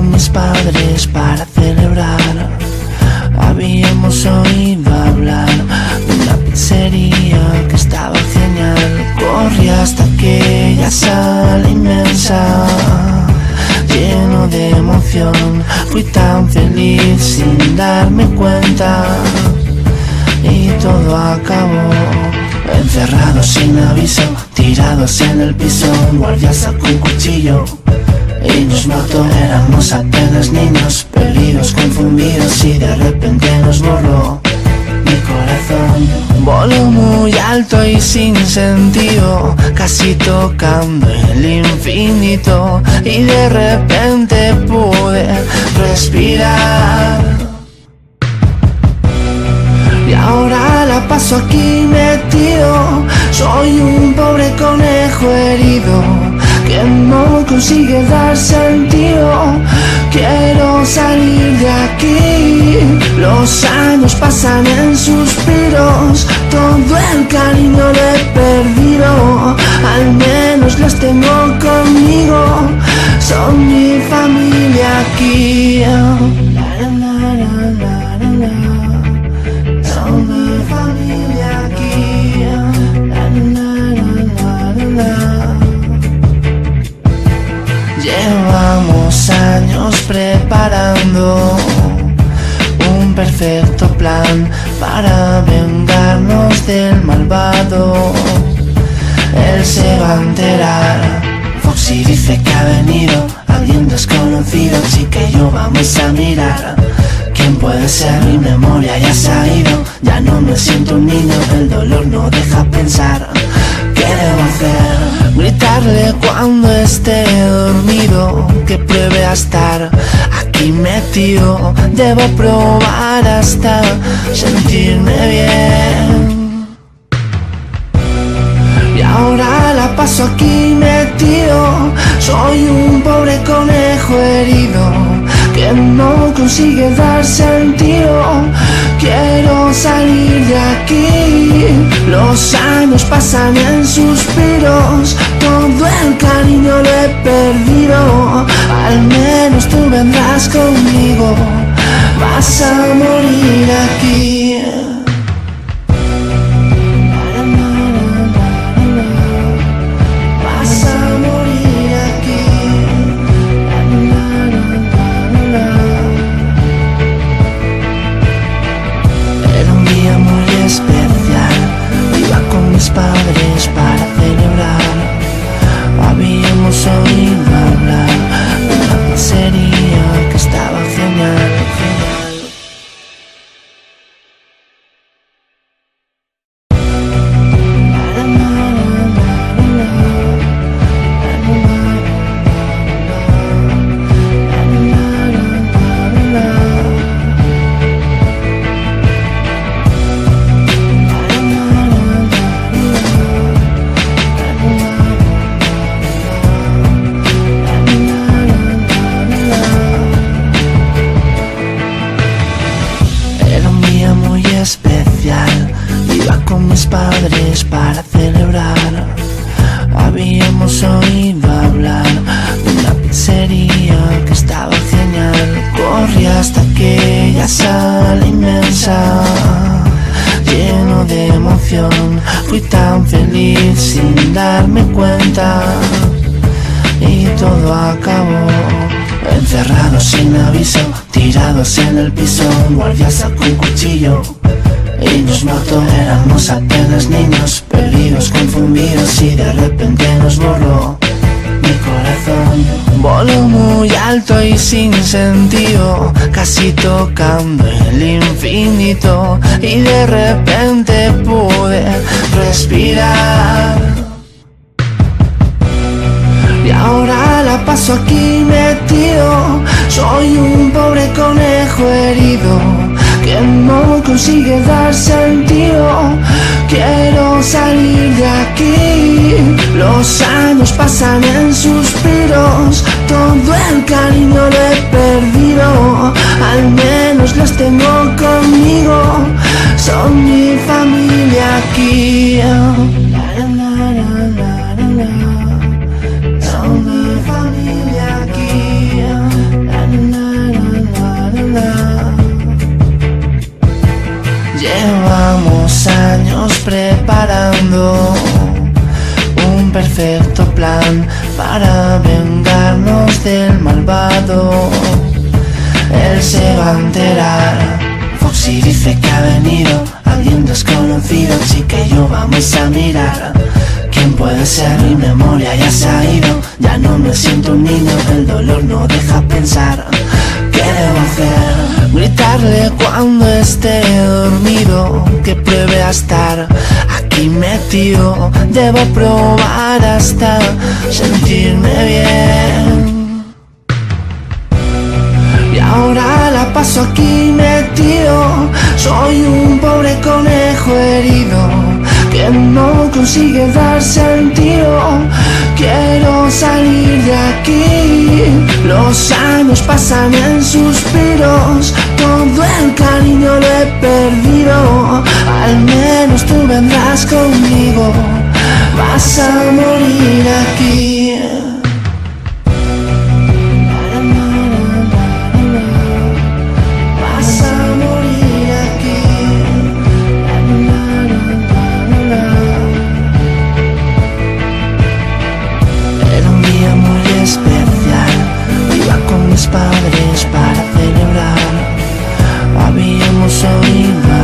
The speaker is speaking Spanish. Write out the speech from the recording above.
con mis padres para celebrar. Habíamos oído hablar de una pizzería que estaba genial. Corrí hasta aquella sala inmensa, lleno de emoción. Fui tan feliz sin darme cuenta, y todo acabó encerrados sin aviso, tirados en el piso. Un guardia sacó un cuchillo y nos mató. Éramos apenas niños, perdidos, confundidos, y de repente nos borró mi corazón. Voló muy alto y sin sentido, casi tocando el infinito, y de repente pude respirar. Y ahora la paso aquí metido, soy un pobre conejo herido que no consigue dar sentido. Quiero salir de aquí. Los años pasan en suspiros, todo el cariño lo he perdido. Al menos los tengo conmigo, son mi familia aquí. Son mi familia aquí. Llevamos años preparando un perfecto plan para vengarnos del malvado. Él se va a enterar. Foxy dice que ha venido alguien desconocido, chica y yo vamos a mirar. ¿Quién puede ser? Mi memoria ya se ha ido, ya no me siento un niño, el dolor no deja pensar. ¿Qué debo hacer? Gritarle cuando esté dormido, que pruebe a estar aquí metido. Debo probar hasta sentirme bien. Y ahora la paso aquí metido, soy un pobre conejo herido que no consigue dar sentido. Quiero salir de aquí. Los años pasan en suspiros, todo el cariño lo he perdido. Al menos tú vendrás conmigo, vas a morir aquí. Vas a morir aquí. Era un día muy especial, iba con mis padres para celebrar. Habíamos oído hablar de una pizzería que estaba genial. Especial, iba con mis padres para celebrar. Habíamos oído hablar de una pizzería que estaba genial. Corrí hasta aquella sala inmensa, lleno de emoción. Fui tan feliz sin darme cuenta, y todo acabó encerrados sin aviso, tirados en el piso. Un guardia sacó un cuchillo y nos mató. Éramos apenas niños, perdidos, confundidos, y de repente nos borró mi corazón. Voló muy alto y sin sentido, casi tocando el infinito, y de repente pude respirar. Y ahora la paso aquí metido, soy un pobre conejo herido que no consigue dar sentido. Quiero salir de aquí. Los años pasan en suspiros, todo el cariño lo he perdido. Al menos los tengo conmigo, son mi familia aquí. Son mi familia aquí. plan para vengarnos del malvado. Él se va a enterar. Foxy dice que ha venido alguien desconocido, así que yo vamos a mirar. ¿Quién puede ser? Mi memoria ya se ha ido. Ya no me siento un niño, el dolor no deja pensar. ¿Qué debo hacer? Gritarle cuando esté dormido, que pruebe a estar aquí metido. Debo probar hasta sentirme bien. Y ahora la paso aquí metido. Soy un pobre conejo herido que no consigue dar sentido. Quiero salir de aquí. Los años pasan en suspiros. Todo el cariño lo he perdido. Al menos tú vendrás conmigo. Vas a morir aquí. Padres para celebrar, habíamos oído